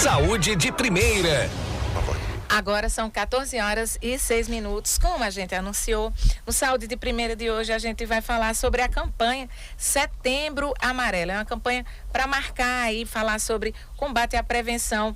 Saúde de primeira. Agora são 14h06. Como a gente anunciou, no Saúde de Primeira de hoje a gente vai falar sobre a campanha Setembro Amarelo. É uma campanha para marcar e falar sobre combate à prevenção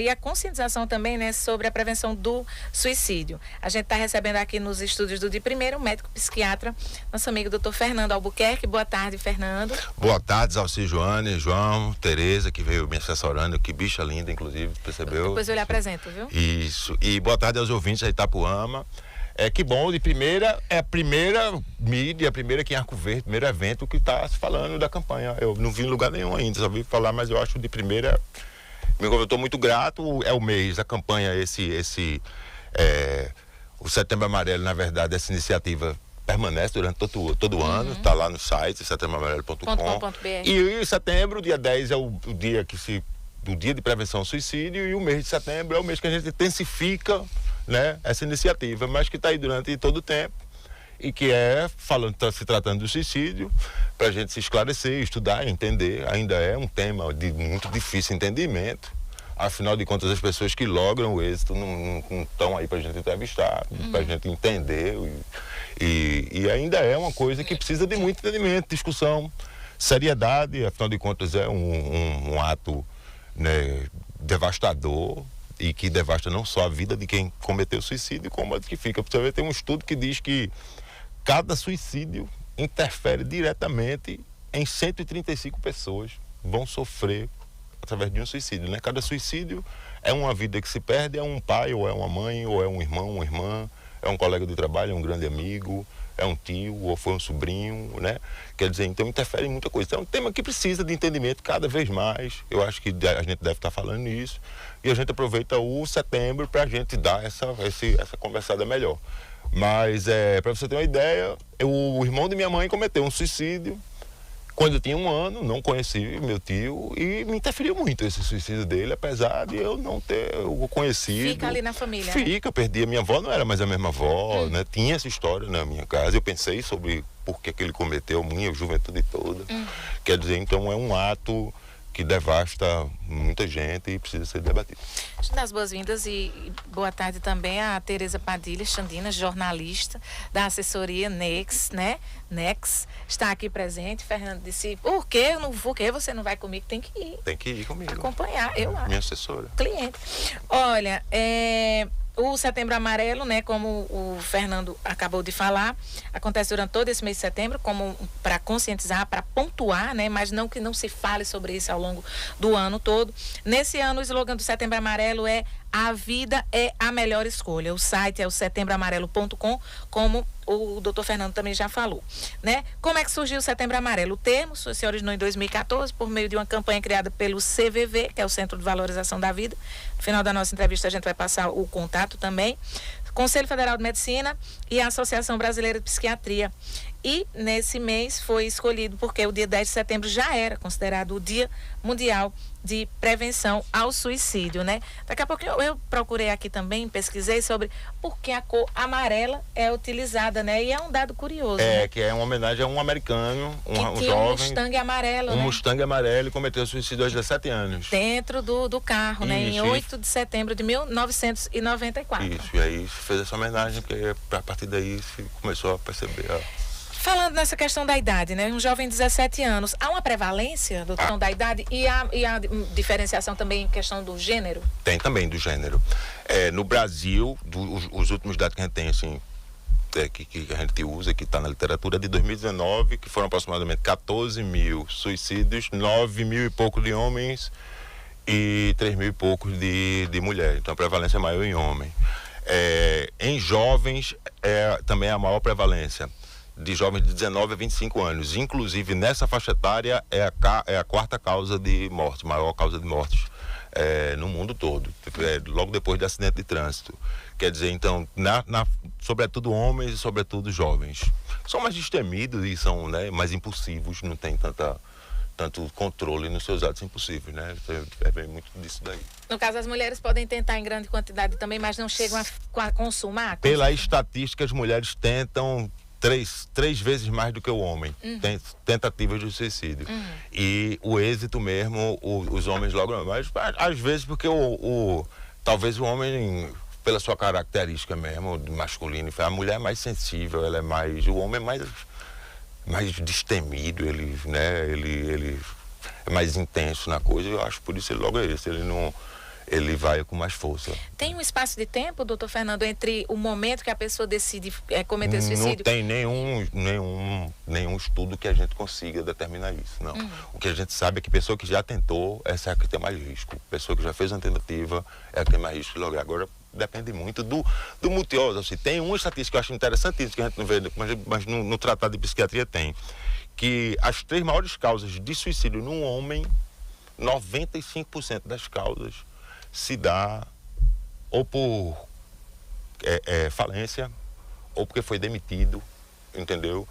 e a conscientização também, né, sobre a prevenção do suicídio. A gente está recebendo aqui nos estúdios do De Primeira o médico psiquiatra, nosso amigo Dr. Fernando Albuquerque. Boa tarde, Fernando. Boa tarde, Zalci, Joane, João, Tereza, que veio me assessorando, que bicha linda, inclusive, percebeu? Depois eu lhe apresento, viu? Isso. E boa tarde aos ouvintes de Itapuama. Que bom, De Primeira é a primeira mídia, a primeira aqui em Arco Verde, primeiro evento que está se falando da campanha. Eu não vi em lugar nenhum ainda, só vi falar, mas eu acho De Primeira... Eu estou muito grato, é o mês, a campanha, o Setembro Amarelo, na verdade, essa iniciativa permanece durante todo ano, está lá no site, setembroamarelo.com. E setembro, dia 10, é o dia do dia de prevenção ao suicídio, e o mês de setembro é o mês que a gente intensifica, né, essa iniciativa, mas que está aí durante todo o tempo. E que se tratando do suicídio, para a gente se esclarecer, estudar, entender. Ainda é um tema de muito difícil entendimento. Afinal de contas, as pessoas que logram o êxito não estão aí para a gente entrevistar, para a gente entender. E ainda é uma coisa que precisa de muito entendimento, discussão, seriedade. Afinal de contas, é um ato, né, devastador, e que devasta não só a vida de quem cometeu suicídio, como a de que fica. Você vê, tem um estudo que diz que cada suicídio interfere diretamente em 135 pessoas vão sofrer através de um suicídio, né? Cada suicídio é uma vida que se perde, é um pai, ou é uma mãe, ou é um irmão, uma irmã, é um colega de trabalho, é um grande amigo, é um tio, ou foi um sobrinho, né? Quer dizer, então interfere em muita coisa. Então é um tema que precisa de entendimento cada vez mais. Eu acho que a gente deve estar falando nisso. E a gente aproveita o setembro para a gente dar essa conversada melhor. Mas, para você ter uma ideia, o irmão de minha mãe cometeu um suicídio quando eu tinha 1 ano, não conheci meu tio, e me interferiu muito esse suicídio dele, apesar de eu não ter o conhecido. Fica ali na família. Fica, perdi. A minha avó não era mais a mesma avó, né? Tinha essa história na minha casa. Eu pensei sobre por que ele cometeu, minha juventude toda. Quer dizer, então é um ato que devasta muita gente e precisa ser debatido. Deixa eu dar as boas-vindas e boa tarde também a Tereza Padilha, Xandina, jornalista da assessoria Nex, né? Nex, está aqui presente. Fernando disse, por que você não vai comigo? Tem que ir. Tem que ir comigo. Acompanhar, eu acho. Minha assessora. Cliente. Olha, o Setembro Amarelo, né, como o Fernando acabou de falar, acontece durante todo esse mês de setembro, como para conscientizar, para pontuar, né, mas não que não se fale sobre isso ao longo do ano todo. Nesse ano, o slogan do Setembro Amarelo é "A vida é a melhor escolha". O site é o setembroamarelo.com, como o doutor Fernando também já falou, né? Como é que surgiu o Setembro Amarelo? O termo se originou em 2014 por meio de uma campanha criada pelo CVV, que é o Centro de Valorização da Vida. No final da nossa entrevista a gente vai passar o contato também. Conselho Federal de Medicina e a Associação Brasileira de Psiquiatria. E nesse mês foi escolhido porque o dia 10 de setembro já era considerado o Dia Mundial de Prevenção ao Suicídio, né? Daqui a pouco eu procurei aqui também, pesquisei sobre por que a cor amarela é utilizada, né? E é um dado curioso. Né? Que é uma homenagem a um americano, um jovem. Um Mustang amarelo, né? Mustang amarelo, e cometeu suicídio aos 17 anos. Dentro do carro, né? Em 8 de setembro de 1994. Isso, e aí fez essa homenagem, porque a partir daí se começou a perceber Falando nessa questão da idade, né? Um jovem de 17 anos, há uma prevalência do questão da idade e a diferenciação também em questão do gênero? Tem também do gênero. No Brasil, os últimos dados que a gente tem, assim, que a gente usa, que está na literatura, de 2019, que foram aproximadamente 14 mil suicídios, 9 mil e pouco de homens e 3 mil e poucos de mulheres. Então a prevalência é maior em homem. Em jovens, também é a maior prevalência de jovens de 19 a 25 anos. Inclusive, nessa faixa etária, é a quarta causa de morte, maior causa de mortes no mundo todo, logo depois de acidente de trânsito. Quer dizer, então, sobretudo homens e sobretudo jovens. São mais destemidos e são, né, mais impulsivos, não tem tanto controle nos seus atos impulsivos, né? Vem muito disso daí. No caso, as mulheres podem tentar em grande quantidade também, mas não chegam a consumar? Pela estatística, as mulheres tentam três vezes mais do que o homem. Tem tentativas de suicídio. E o êxito mesmo, os homens logo... Mas às vezes porque talvez o homem, pela sua característica mesmo, masculino, a mulher é mais sensível, ela é mais... O homem é mais destemido, ele é mais intenso na coisa. Eu acho por isso ele logo é esse. Ele vai com mais força. Tem um espaço de tempo, doutor Fernando, entre o momento que a pessoa decide cometer suicídio? Não tem nenhum estudo que a gente consiga determinar isso, não. O que a gente sabe é que pessoa que já tentou, essa é a que tem mais risco. Pessoa que já fez uma tentativa, é a que tem mais risco de lograr. Agora, depende muito do motivo. Assim, tem uma estatística que eu acho interessantíssima, que a gente não vê, mas no tratado de psiquiatria tem, que as 3 maiores causas de suicídio num homem, 95% das causas se dá ou por falência, ou porque foi demitido, entendeu?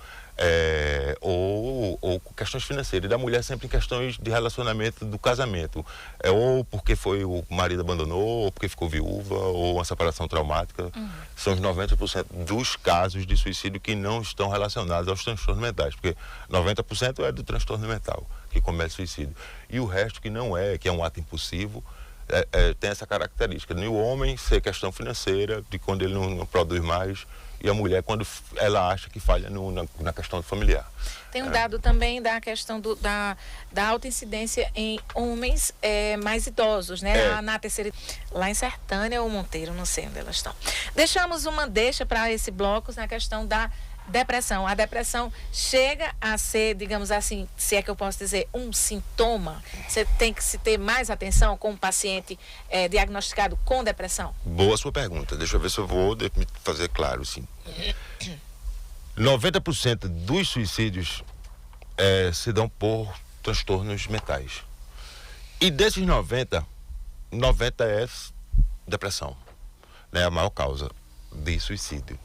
Ou questões financeiras. E da mulher sempre em questões de relacionamento do casamento. Ou porque o marido abandonou, ou porque ficou viúva, ou uma separação traumática. São os 90% dos casos de suicídio que não estão relacionados aos transtornos mentais. Porque 90% é do transtorno mental que comete suicídio. E o resto que não é, que é um ato impulsivo, tem essa característica. E o homem ser questão financeira, de quando ele não produz mais, e a mulher quando ela acha que falha na questão familiar. Tem um dado também da questão da alta incidência em homens mais idosos, né? Na terceira... Lá em Sertânia ou Monteiro, não sei onde elas estão. Deixamos uma deixa para esse bloco na questão da depressão. A depressão chega a ser, digamos assim, se é que eu posso dizer, um sintoma. Você tem que se ter mais atenção com um paciente diagnosticado com depressão? Boa sua pergunta. Deixa eu ver se eu vou me fazer claro, sim. 90% dos suicídios se dão por transtornos mentais. E desses 90 é depressão, né? A maior causa de suicídio.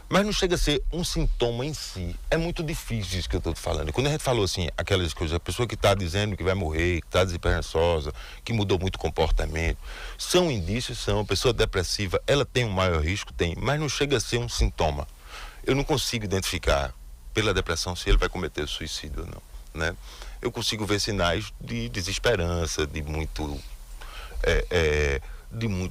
Mas não chega a ser um sintoma em si. É muito difícil isso que eu estou falando. Quando a gente falou assim, aquelas coisas, a pessoa que está dizendo que vai morrer, que está desesperançosa, que mudou muito o comportamento, são indícios, são. A pessoa depressiva, ela tem um maior risco, tem, mas não chega a ser um sintoma. Eu não consigo identificar pela depressão se ele vai cometer suicídio ou não, né? Eu consigo ver sinais de desesperança, de muito...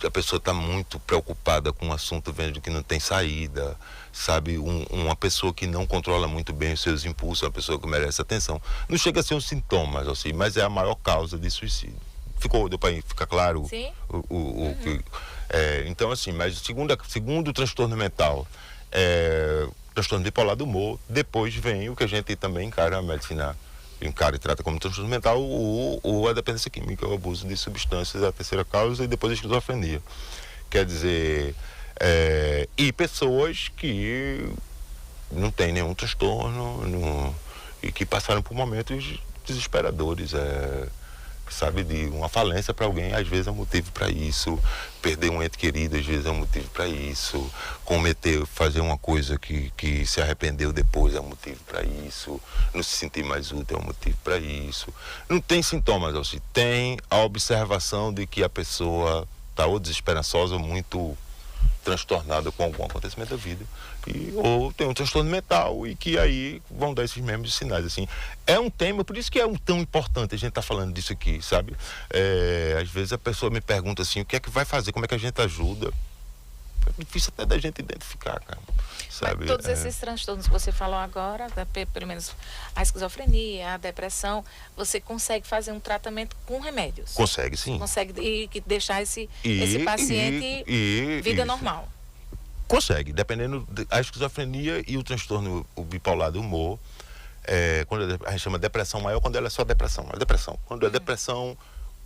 a pessoa está muito preocupada com o assunto, vendo que não tem saída, sabe? Uma pessoa que não controla muito bem os seus impulsos, uma pessoa que merece atenção. Não chega a ser um sintoma, assim, mas é a maior causa de suicídio. Deu para ficar claro? Sim. Então, assim, mas segundo o transtorno mental, transtorno bipolar do humor, depois vem o que a gente também encara, a medicina encara e trata como transtorno mental, ou a dependência química, o abuso de substâncias, a terceira causa, e depois a esquizofrenia. Quer dizer, e pessoas que não têm nenhum transtorno e que passaram por momentos desesperadores, sabe, de uma falência para alguém, às vezes é um motivo para isso, perder um ente querido, às vezes é um motivo para isso, fazer uma coisa que se arrependeu depois é um motivo para isso, não se sentir mais útil é um motivo para isso. Não tem sintomas, assim, tem a observação de que a pessoa está ou desesperançosa ou muito transtornada com algum acontecimento da vida, ou tem um transtorno mental e que aí vão dar esses mesmos sinais, assim. É um tema, por isso que é tão importante a gente estar falando disso aqui, sabe? Às vezes a pessoa me pergunta assim, o que é que vai fazer, como é que a gente ajuda? É difícil até da gente identificar, cara, sabe? Mas todos esses transtornos que você falou agora, pelo menos a esquizofrenia, a depressão, você consegue fazer um tratamento com remédios? Consegue, sim. Consegue deixar esse paciente vida normal? Consegue, dependendo da esquizofrenia e o transtorno bipolar do humor. Quando a gente chama depressão maior, quando ela é só depressão. Quando é depressão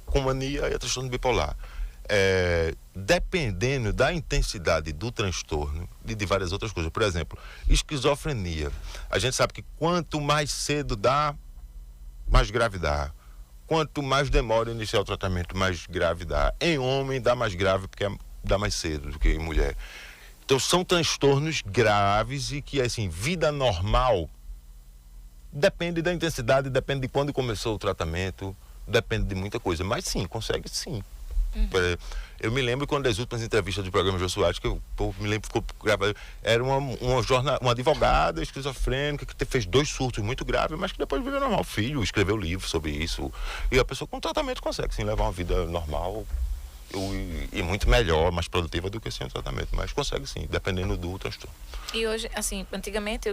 com mania, é transtorno bipolar. Dependendo da intensidade do transtorno e de várias outras coisas. Por exemplo, esquizofrenia. A gente sabe que quanto mais cedo dá, mais grave dá. Quanto mais demora iniciar o tratamento, mais grave dá. Em homem dá mais grave porque dá mais cedo do que em mulher. Então são transtornos graves e que, assim, vida normal depende da intensidade, depende de quando começou o tratamento, depende de muita coisa. Mas sim, consegue sim. Eu me lembro quando das últimas entrevistas do programa Jô Soares, que eu me lembro, ficou gravado, era uma advogada esquizofrênica que fez 2 surtos muito graves, mas que depois viveu normal. Filho, escreveu livro sobre isso. E a pessoa com tratamento consegue sim levar uma vida normal e muito melhor, mais produtiva do que sem o tratamento. Mas consegue sim, dependendo do transtorno. E hoje, assim, antigamente,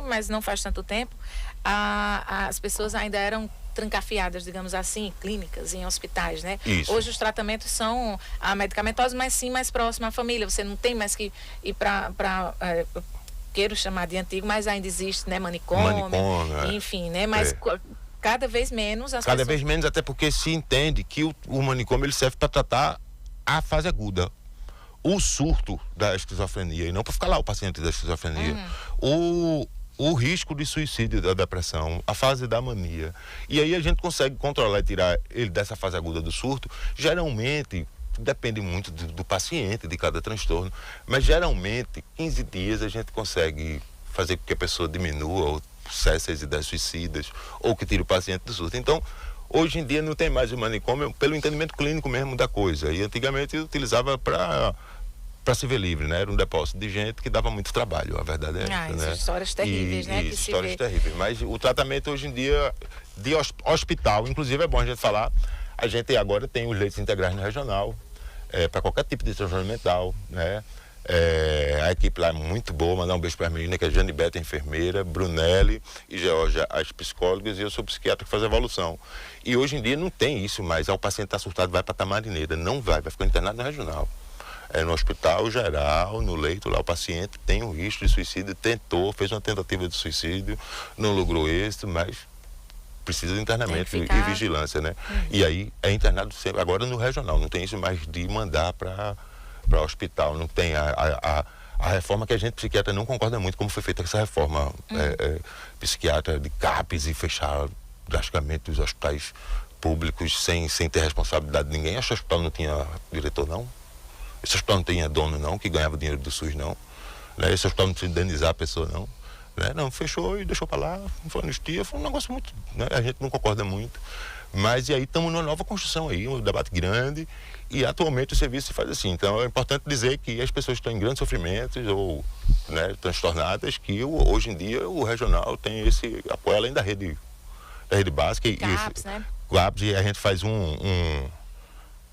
mas não faz tanto tempo, as pessoas ainda eram trancafiadas, digamos assim, em clínicas, em hospitais, né? Isso. Hoje os tratamentos são medicamentosos, mas sim mais próximo à família. Você não tem mais que ir para quero chamar de antigo, mas ainda existe, né? Manicômio, enfim, né? Mas cada vez menos Cada vez menos, até porque se entende que o manicômio ele serve para tratar a fase aguda. O surto da esquizofrenia, e não para ficar lá o paciente da esquizofrenia. O risco de suicídio, da depressão, a fase da mania. E aí a gente consegue controlar e tirar ele dessa fase aguda do surto. Geralmente, depende muito do paciente, de cada transtorno, mas geralmente 15 dias a gente consegue fazer com que a pessoa diminua ou cesse as ideias suicidas, ou que tire o paciente do surto. Então, hoje em dia não tem mais o manicômio pelo entendimento clínico mesmo da coisa. E antigamente utilizava para se ver livre, né? Era um depósito de gente que dava muito trabalho, a verdade é essa, né? Histórias terríveis, né? Isso, histórias terríveis. Mas o tratamento hoje em dia de hospital, inclusive é bom a gente falar, a gente agora tem os leitos integrais no regional, para qualquer tipo de transtorno mental, né? A equipe lá é muito boa, mandar um beijo para a menina, que é Jane Beta, enfermeira, Brunelli e Georgia, as psicólogas, e eu sou psiquiatra que faz evolução. E hoje em dia não tem isso mais, o paciente está surtado, vai para Tamarineira, não vai ficar internado no regional. No hospital geral, no leito lá, o paciente tem um risco de suicídio, fez uma tentativa de suicídio, não logrou êxito, mas precisa de internamento e vigilância, né? E aí é internado sempre, agora no regional, não tem isso mais de mandar para hospital, não tem a reforma que a gente psiquiatra não concorda muito como foi feita essa reforma psiquiatra de CAPES e fechar drasticamente os hospitais públicos sem ter responsabilidade de ninguém. Acho que o hospital não tinha diretor, não. Esse hospital não tinha dono, não, que ganhava dinheiro do SUS, não. Né? Esse hospital não precisa indenizar a pessoa, não. Né? Não, fechou e deixou para lá, não foi anistia, foi um negócio muito... Né? A gente não concorda muito. Mas e aí estamos numa nova construção aí, um debate grande, e atualmente o serviço se faz assim. Então é importante dizer que as pessoas que estão em grandes sofrimentos ou, né, transtornadas, que hoje em dia o regional tem esse apoio além da rede básica. CAPES, né? CAPES, e a gente faz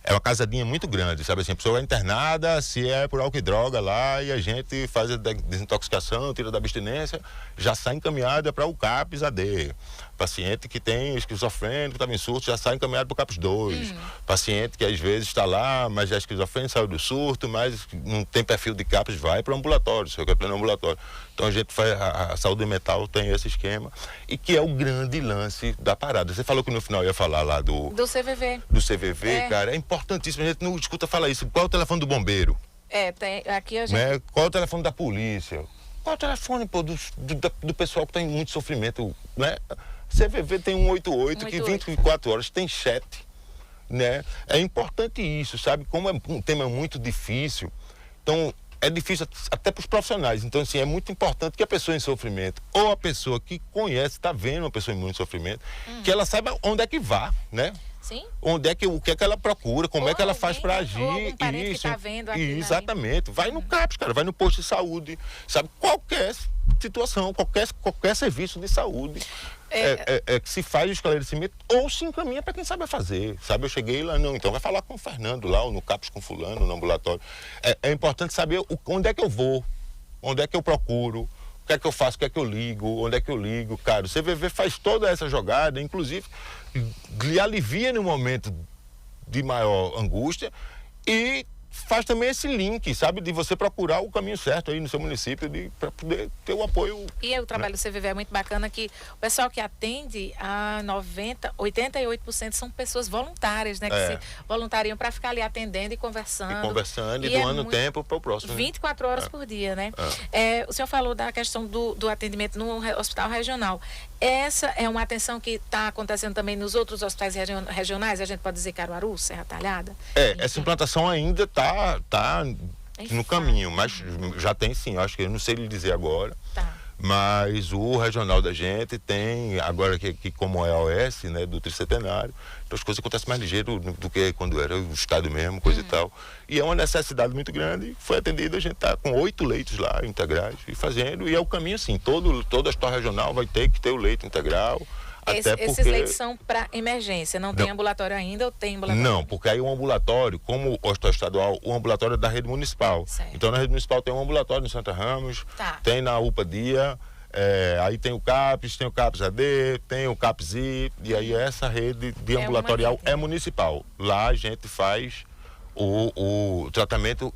é uma casadinha muito grande, sabe assim, a pessoa é internada, se é por álcool e droga lá, e a gente faz a desintoxicação, tira da abstinência, já sai encaminhada para o CAPES AD. Paciente que tem esquizofrênico, estava em surto, já sai encaminhado para o CAPES 2. Paciente que às vezes está lá, mas já é esquizofrênico, saiu do surto, mas não tem perfil de CAPES, vai para o ambulatório, seu plano ambulatório. Então a gente faz, a saúde mental tem esse esquema, e que é o grande lance da parada. Você falou que no final ia falar lá do CVV. Do CVV, cara, é importantíssimo, a gente não escuta falar isso. Qual é o telefone do bombeiro? Aqui a gente... Né? Qual é o telefone da polícia? Qual é o telefone, pô, do pessoal que está em muito sofrimento, né? CVV tem 188, que 24 horas tem chat, né? É importante isso, sabe? Como é um tema muito difícil, então é difícil até para os profissionais. Então, assim, é muito importante que a pessoa em sofrimento, ou a pessoa que conhece, está vendo uma pessoa em muito sofrimento, que ela saiba onde é que vá, né? Sim. O que é que ela procura, como é que ela faz para agir. Isso. Que tá vendo aqui, exatamente. Vai no CAPES, cara, vai no posto de saúde, sabe? Qualquer situação, qualquer serviço de saúde. Que se faz o esclarecimento ou se encaminha para quem sabe fazer, sabe? Eu cheguei lá, não, então vai falar com o Fernando lá, ou no CAPES com fulano, no ambulatório. É importante saber onde é que eu vou, onde é que eu procuro, o que é que eu faço, o que é que eu ligo, onde é que eu ligo, cara. O CVV faz toda essa jogada, inclusive lhe alivia no momento de maior angústia e faz também esse link, sabe, de você procurar o caminho certo aí no seu município para poder ter o apoio. E o trabalho do CVV é muito bacana, que o pessoal que atende, 88% são pessoas voluntárias, né, que se voluntariam para ficar ali atendendo e conversando. E doando tempo para o próximo. 24 horas por dia, né? O senhor falou da questão do atendimento no hospital regional. Essa é uma atenção que está acontecendo também nos outros hospitais regionais, a gente pode dizer Caruaru, Serra Talhada? Essa implantação ainda está no caminho, mas já tem sim, acho que eu não sei lhe dizer agora. Mas o regional da gente tem, agora que como é a OS, né, do tricentenário, então as coisas acontecem mais ligeiro do que quando era o estado mesmo, coisa e tal. E é uma necessidade muito grande, foi atendida, a gente está com 8 leitos lá integrais e fazendo, e é o caminho assim, toda a história regional vai ter que ter o leito integral. Esses leitos são para emergência, não tem ambulatório ainda ou tem ambulatório? Não, porque aí o ambulatório, como o hospital estadual, o ambulatório é da rede municipal. Certo. Então na rede municipal tem um ambulatório no Santa Ramos, tem na UPA Dia, aí tem o CAPS, tem o CAPS AD, tem o CAPS I, e aí essa rede de ambulatorial é municipal. Lá a gente faz o tratamento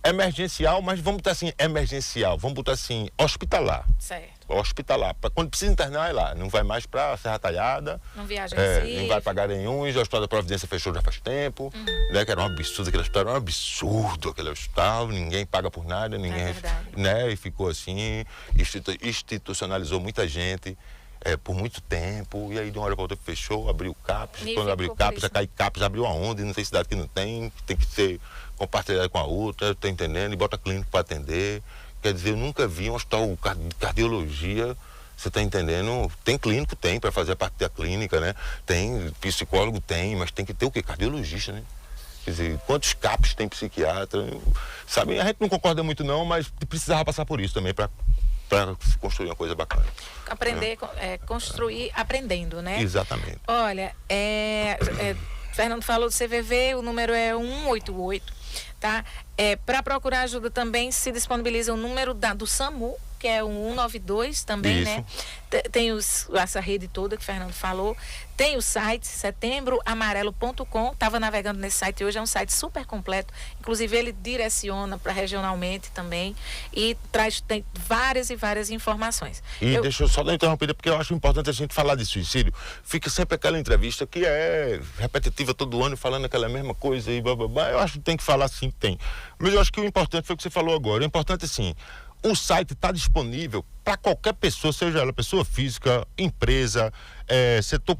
emergencial, mas vamos botar assim, emergencial, vamos botar assim, hospitalar. Certo. Hospitalar. Quando precisa internar, é lá. Não vai mais para Serra Talhada. Não viaja não vai para Garanhuns. O Hospital da Providência fechou já faz tempo. Né, que era um absurdo, aquele hospital era um absurdo, aquele hospital. Ninguém paga por nada, ninguém. Né, e ficou assim, institucionalizou muita gente. Por muito tempo, e aí de uma hora para outra fechou, abriu o CAPS, quando abriu o CAPS, já cai CAPS, abriu aonde, não tem cidade que não tem que ser compartilhado com a outra, tá entendendo? E bota clínico para atender. Quer dizer, eu nunca vi um hospital de cardiologia, você tá entendendo? Tem clínico, tem, para fazer a parte da clínica, né? Tem psicólogo, tem, mas tem que ter o quê? Cardiologista, né? Quer dizer, quantos CAPs tem psiquiatra? Sabe, a gente não concorda muito não, mas precisava passar por isso também para construir uma coisa bacana. Aprender, construir aprendendo, né? Exatamente. Olha, Fernando falou do CVV, o número é 188, tá? Para procurar ajuda também se disponibiliza o número do SAMU, que é o 192 também, isso, né? Tem essa rede toda que o Fernando falou. Tem o site setembroamarelo.com. Estava navegando nesse site hoje, é um site super completo. Inclusive ele direciona para regionalmente também e tem várias e várias informações. E deixa eu só dar uma interrompida, porque eu acho importante a gente falar de suicídio. Fica sempre aquela entrevista que é repetitiva todo ano, falando aquela mesma coisa e bababá. Eu acho que tem que falar sim, tem. Mas eu acho que o importante foi o que você falou agora. O importante assim, o site está disponível para qualquer pessoa, seja ela pessoa física, empresa, setor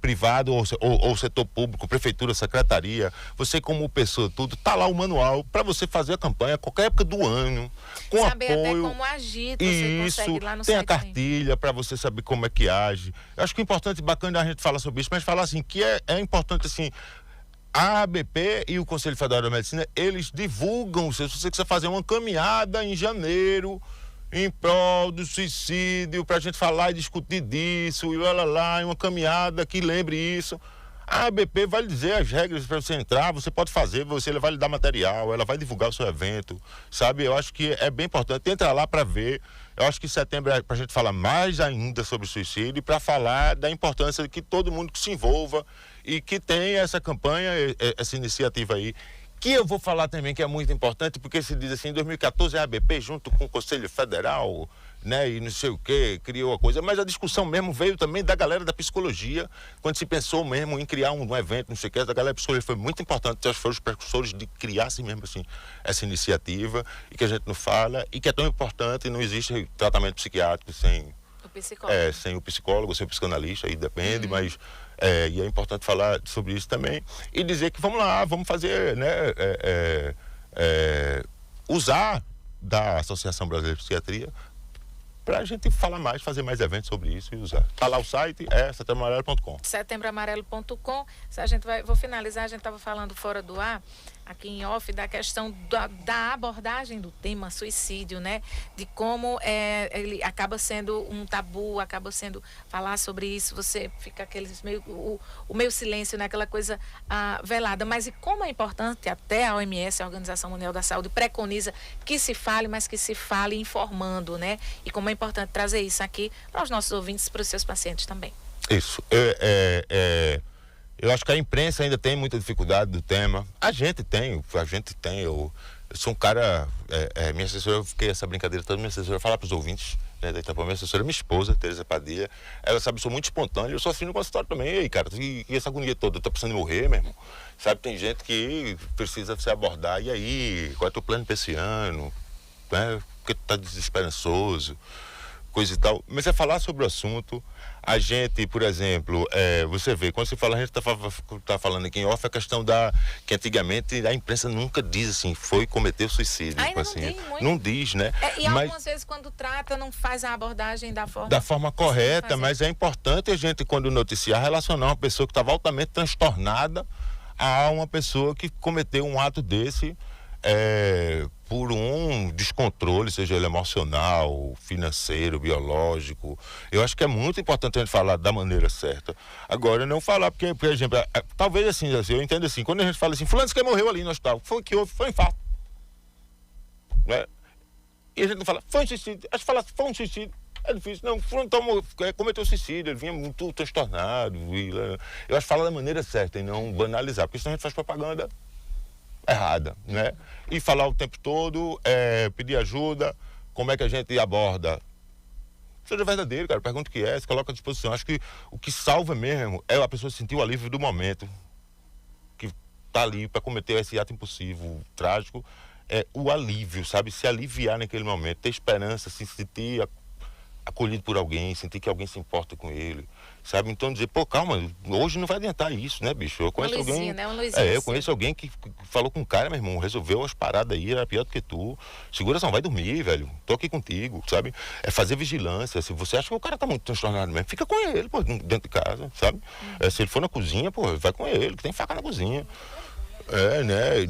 privado ou setor público, prefeitura, secretaria. Você como pessoa, tudo, tá lá o manual para você fazer a campanha a qualquer época do ano, com saber apoio. Até como agir, você consegue ir lá no tem site. A cartilha para você saber como é que age. Eu acho que é importante, bacana a gente falar sobre isso, mas falar assim, que é importante assim, a ABP e o Conselho Federal da Medicina, eles divulgam, se você quiser fazer uma caminhada em janeiro, em prol do suicídio, para a gente falar e discutir disso, e uma caminhada que lembre isso. A ABP vai lhe dizer as regras para você entrar, você pode fazer, ela vai lhe dar material, ela vai divulgar o seu evento, sabe? Eu acho que é bem importante, entra lá para ver. Eu acho que setembro é para a gente falar mais ainda sobre suicídio e para falar da importância de que todo mundo que se envolva e que tenha essa campanha, essa iniciativa aí, que eu vou falar também que é muito importante, porque se diz assim, em 2014 a ABP junto com o Conselho Federal, né, e não sei o que, criou a coisa, mas a discussão mesmo veio também da galera da psicologia, quando se pensou mesmo em criar um evento, não sei o que, a galera da psicologia foi muito importante, foram os precursores de criar assim mesmo assim, essa iniciativa, e que a gente não fala, e que é tão importante, não existe tratamento psiquiátrico sem o psicólogo, sem o psicanalista, aí depende, mas e é importante falar sobre isso também, e dizer que vamos lá, vamos fazer, né, usar da Associação Brasileira de Psiquiatria para a gente falar mais, fazer mais eventos sobre isso e usar. Tá lá o site, setembroamarelo.com. setembroamarelo.com. Vou finalizar, a gente estava falando fora do ar, aqui em off, da questão da abordagem do tema suicídio, né? De como ele acaba sendo um tabu, acaba sendo falar sobre isso, você fica aqueles o meio silêncio, né? Aquela coisa velada. Mas e como é importante, até a OMS, a Organização Mundial da Saúde, preconiza que se fale, mas que se fale informando, né? E como é importante trazer isso aqui para os nossos ouvintes, para os seus pacientes também. Isso. Eu acho que a imprensa ainda tem muita dificuldade do tema. A gente tem. Eu sou um cara... minha assessora, eu fiquei essa brincadeira toda, minha assessora fala para os ouvintes, né, da Itapema, minha assessora, minha esposa, Tereza Padilha, ela sabe, eu sou muito espontâneo, eu sou assim no consultório também. E aí, cara, e essa agonia toda, eu tô precisando morrer, meu irmão. Sabe, tem gente que precisa se abordar. E aí, qual é o teu plano para esse ano? Né? Porque tu tá desesperançoso, coisa e tal. Mas é falar sobre o assunto. A gente, por exemplo, você vê, quando você fala, a gente tá falando aqui em off, a questão que antigamente a imprensa nunca diz assim, cometeu suicídio. Ainda assim, não diz muito. Não diz, né? E algumas vezes quando trata, não faz a abordagem da forma correta, mas é importante a gente, quando noticiar, relacionar uma pessoa que estava altamente transtornada a uma pessoa que cometeu um ato desse por um descontrole, seja ele emocional, financeiro, biológico. Eu acho que é muito importante a gente falar da maneira certa. Agora, não falar, porque, por exemplo, talvez assim, eu entendo assim, quando a gente fala assim, fulano que morreu ali no hospital, foi que houve, foi um infarto. Né? E a gente não fala, foi um suicídio. Acho que falar, foi um suicídio. É difícil. Não, fulano cometeu suicídio, ele vinha muito transtornado. Eu acho que falar da maneira certa e não banalizar, porque senão a gente faz propaganda errada, né? E falar o tempo todo, pedir ajuda, como é que a gente aborda. Seja verdadeiro, cara, pergunta o que se coloca à disposição. Acho que o que salva mesmo é a pessoa sentir o alívio do momento, que tá ali para cometer esse ato impulsivo, trágico, o alívio, sabe? Se aliviar naquele momento, ter esperança, se sentir acolhido por alguém, sentir que alguém se importa com ele, sabe? Então dizer, pô, calma, hoje não vai adiantar isso, né, bicho? Eu conheço alguém, né? Eu conheço alguém que falou com um cara, meu irmão, resolveu as paradas aí, era pior do que tu. Segura, não vai dormir, velho. Tô aqui contigo, sabe? É fazer vigilância. Se você acha que o cara tá muito transtornado mesmo, fica com ele, pô, dentro de casa, sabe? Se ele for na cozinha, pô, vai com ele, que tem faca na cozinha. Né?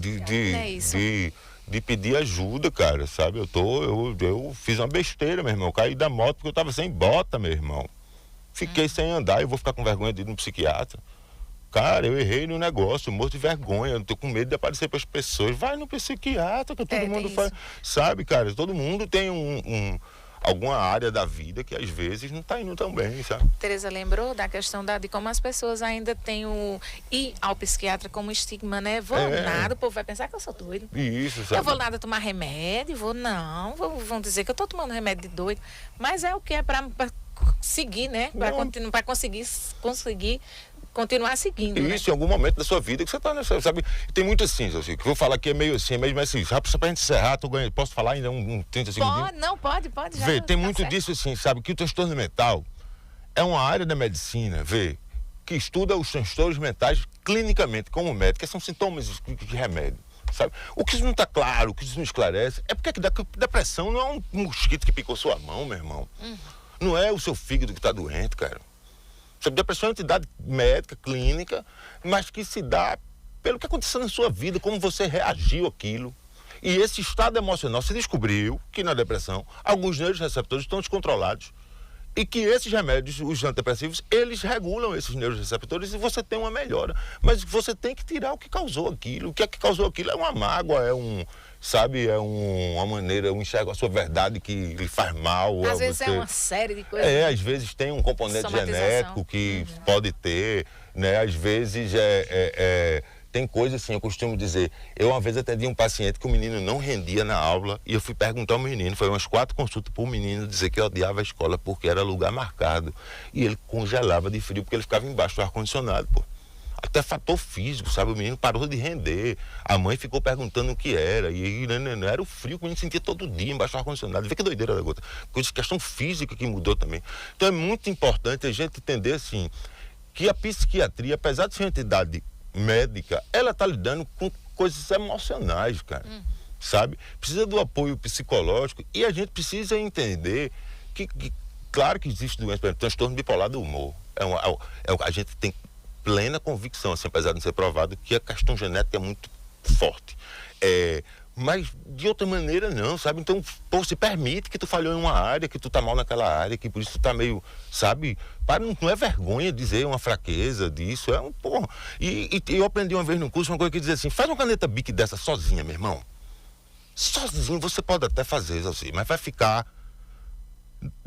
De pedir ajuda, cara, sabe? Eu fiz uma besteira, meu irmão. Eu caí da moto porque eu tava sem bota, meu irmão. Fiquei sem andar, eu vou ficar com vergonha de ir no psiquiatra. Cara, eu errei no negócio, morto de vergonha, eu tô com medo de aparecer para as pessoas. Vai no psiquiatra, que todo mundo faz. Sabe, cara, todo mundo tem alguma área da vida que às vezes não tá indo tão bem, sabe? Tereza lembrou da questão de como as pessoas ainda têm ir ao psiquiatra como estigma, né? Vou nada, o povo vai pensar que eu sou doido. Isso, sabe? Eu vou nada tomar remédio, vão dizer que eu tô tomando remédio de doido. Mas é o que é para seguir, né? Para conseguir continuar seguindo. Isso, em algum momento da sua vida que você tá nessa, sabe? Tem muito assim, que eu vou falar aqui é meio assim, mas assim, só pra gente encerrar, posso falar ainda um 30 segundos? Pode. Vê, tem muito disso assim, sabe? Que o transtorno mental é uma área da medicina, que estuda os transtornos mentais clinicamente, como médico, que são sintomas de remédio, sabe? O que isso não tá claro, o que isso não esclarece, é porque a depressão não é um mosquito que picou sua mão, meu irmão. Não é o seu fígado que tá doente, cara. Depressão é uma entidade médica, clínica, mas que se dá pelo que aconteceu na sua vida, como você reagiu àquilo. E esse estado emocional, se descobriu que na depressão, alguns neuroreceptores estão descontrolados. E que esses remédios, os antidepressivos, eles regulam esses neuroreceptores e você tem uma melhora. Mas você tem que tirar o que causou aquilo. O que é que causou aquilo? É uma mágoa, uma maneira, eu enxergo a sua verdade que lhe faz mal. Às vezes é uma série de coisas. Às vezes tem um componente genético que pode ter, né? Às vezes tem coisas assim, eu costumo dizer, eu uma vez atendi um paciente que o menino não rendia na aula e eu fui perguntar ao menino, foi umas 4 consultas para o menino dizer que odiava a escola porque era lugar marcado. E ele congelava de frio porque ele ficava embaixo do ar-condicionado, pô. Até fator físico, sabe? O menino parou de render. A mãe ficou perguntando o que era. E não era o frio que o menino sentia todo dia embaixo do ar-condicionado. Vê que doideira da gota. Questão física que mudou também. Então é muito importante a gente entender, assim, que a psiquiatria, apesar de ser uma entidade médica, ela está lidando com coisas emocionais, cara. Sabe? Precisa do apoio psicológico e a gente precisa entender que claro que existe doença, por exemplo, transtorno bipolar do humor. A gente tem plena convicção, assim, apesar de não ser provado, que a questão genética é muito forte. Mas de outra maneira não, sabe? Então, pô, se permite que tu falhou em uma área, que tu tá mal naquela área, que por isso tu tá meio, sabe? Não é vergonha dizer uma fraqueza disso, porra. E eu aprendi uma vez no curso uma coisa que dizia assim, faz uma caneta Bic dessa sozinha, meu irmão. Sozinho você pode até fazer, assim, mas vai ficar,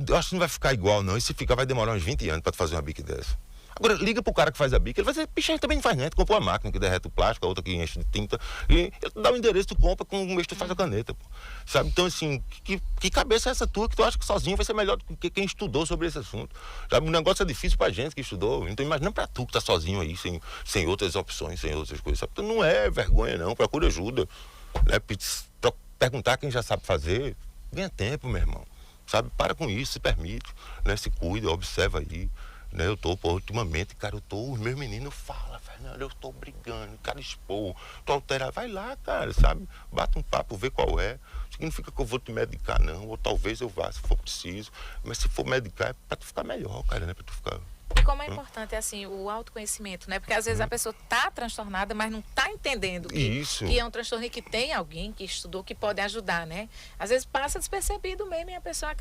eu acho que não vai ficar igual não, e se ficar vai demorar uns 20 anos para tu fazer uma Bic dessa. Agora, liga pro cara que faz a bica, ele vai dizer, bicho, a gente também não faz nada, comprou uma máquina que derrete o plástico, a outra que enche de tinta, e ele dá o endereço, tu compra, com um mês tu faz a caneta, pô. Sabe? Então, assim, que cabeça é essa tua que tu acha que sozinho vai ser melhor do que quem estudou sobre esse assunto? Sabe? O negócio é difícil pra gente que estudou, então imagina pra tu que tá sozinho aí, sem outras opções, sem outras coisas, sabe? Então não é vergonha não, procura ajuda, né? Perguntar quem já sabe fazer, ganha tempo, meu irmão, sabe? Para com isso, se permite, né? Se cuida, observa aí. Né? Ultimamente, cara, os meus meninos falam, Fernando, eu tô brigando, cara, expor, tô alterado. Vai lá, cara, sabe? Bate um papo, vê qual é. Significa que eu vou te medicar, não. Ou talvez eu vá, se for preciso. Mas se for medicar, é pra tu ficar melhor, cara, né? Pra tu ficar... E como é importante, assim, o autoconhecimento, né? Porque às vezes a pessoa tá transtornada, mas não tá entendendo que é um transtorno e que tem alguém que estudou que pode ajudar, né? Às vezes passa despercebido mesmo e a pessoa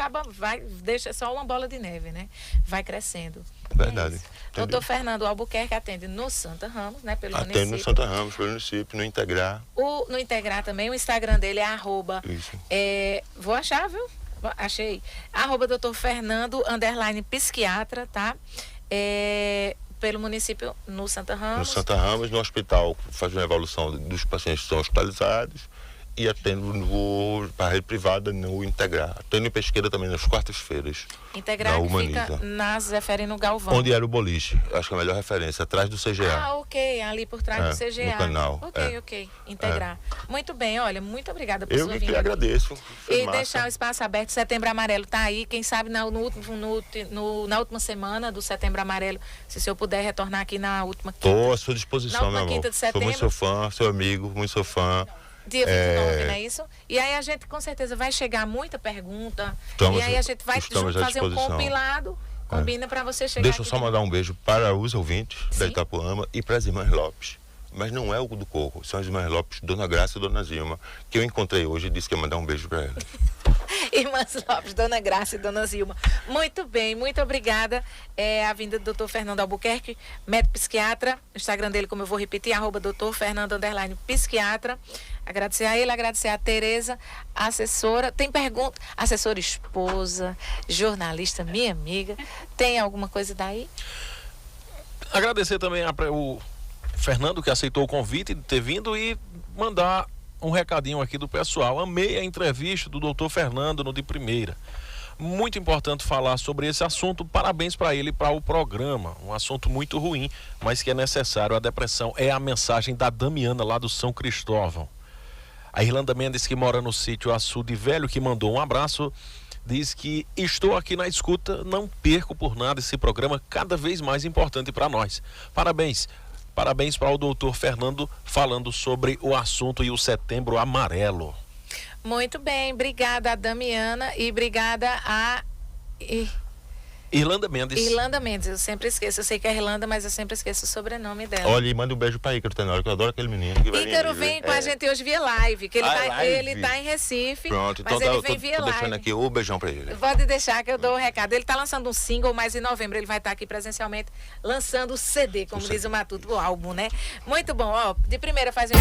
deixa só uma bola de neve, né? Vai crescendo. Verdade. Doutor Fernando Albuquerque atende no Santa Ramos, né? Pelo município. Atende no Santa Ramos, pelo município, no Integrar. No Integrar também, o Instagram dele é @ vou achar, viu? Achei. @Dr. Fernando _psiquiatra, tá? Pelo município no Santa Ramos. No Santa Ramos, no hospital, faz uma evolução dos pacientes que são hospitalizados e atendo para a rede privada no Integrar. Atendo em Pesqueira também nas quartas-feiras. Integrar que fica na Zeferino Galvão. Onde era o boliche, acho que é a melhor referência, atrás do CGA. Ah, ok, ali por trás do CGA. No canal. Ok, Integrar. Muito bem, olha, muito obrigada por sua vinda. Eu que agradeço. E deixar o espaço aberto, Setembro Amarelo tá aí, quem sabe na última semana do Setembro Amarelo, se o senhor puder retornar aqui na última quinta. Estou à sua disposição, meu amor. Quinta de setembro. Sou muito seu fã, seu amigo, muito seu fã. Dia 29, não é isso? E aí a gente com certeza vai chegar muita pergunta. E aí a gente vai fazer um compilado, combina para você chegar. Deixa eu só mandar um beijo para os ouvintes da Itapuama e para as irmãs Lopes. Mas não é o do Corro, são as irmãs Lopes, Dona Graça e Dona Zilma, que eu encontrei hoje e disse que ia mandar um beijo para elas. Irmãs Lopes, Dona Graça e Dona Zilma. Muito bem, muito obrigada. A vinda do Dr. Fernando Albuquerque, médico psiquiatra. O Instagram dele, como eu vou repetir, @Dr. Fernando _psiquiatra. Agradecer a ele, agradecer a Tereza, assessora. Tem pergunta? Assessora esposa, jornalista, minha amiga. Tem alguma coisa daí? Agradecer também o Fernando, que aceitou o convite de ter vindo, e mandar um recadinho aqui do pessoal. Amei a entrevista do doutor Fernando no de primeira. Muito importante falar sobre esse assunto. Parabéns para ele e para o programa. Um assunto muito ruim, mas que é necessário. A depressão é a mensagem da Damiana lá do São Cristóvão. A Irlanda Mendes, que mora no sítio Açude Velho, que mandou um abraço, diz que estou aqui na escuta, não perco por nada esse programa, cada vez mais importante para nós. Parabéns. Parabéns para o doutor Fernando falando sobre o assunto e o Setembro Amarelo. Muito bem, obrigada a Damiana e obrigada a Irlanda Mendes. Irlanda Mendes, eu sempre esqueço. Eu sei que é Irlanda, mas eu sempre esqueço o sobrenome dela. Olha, e manda um beijo para Ícaro Tenório, que eu adoro aquele menino. Ícaro vem com a gente hoje via live, que ele tá em Recife. Pronto, mas então ele vem via live. Deixando aqui o beijão para ele. Pode deixar que eu dou o recado. Ele tá lançando um single, mas em novembro ele vai estar aqui presencialmente lançando o CD, como diz o Matuto, o álbum, né? Muito bom, ó. De primeira faz um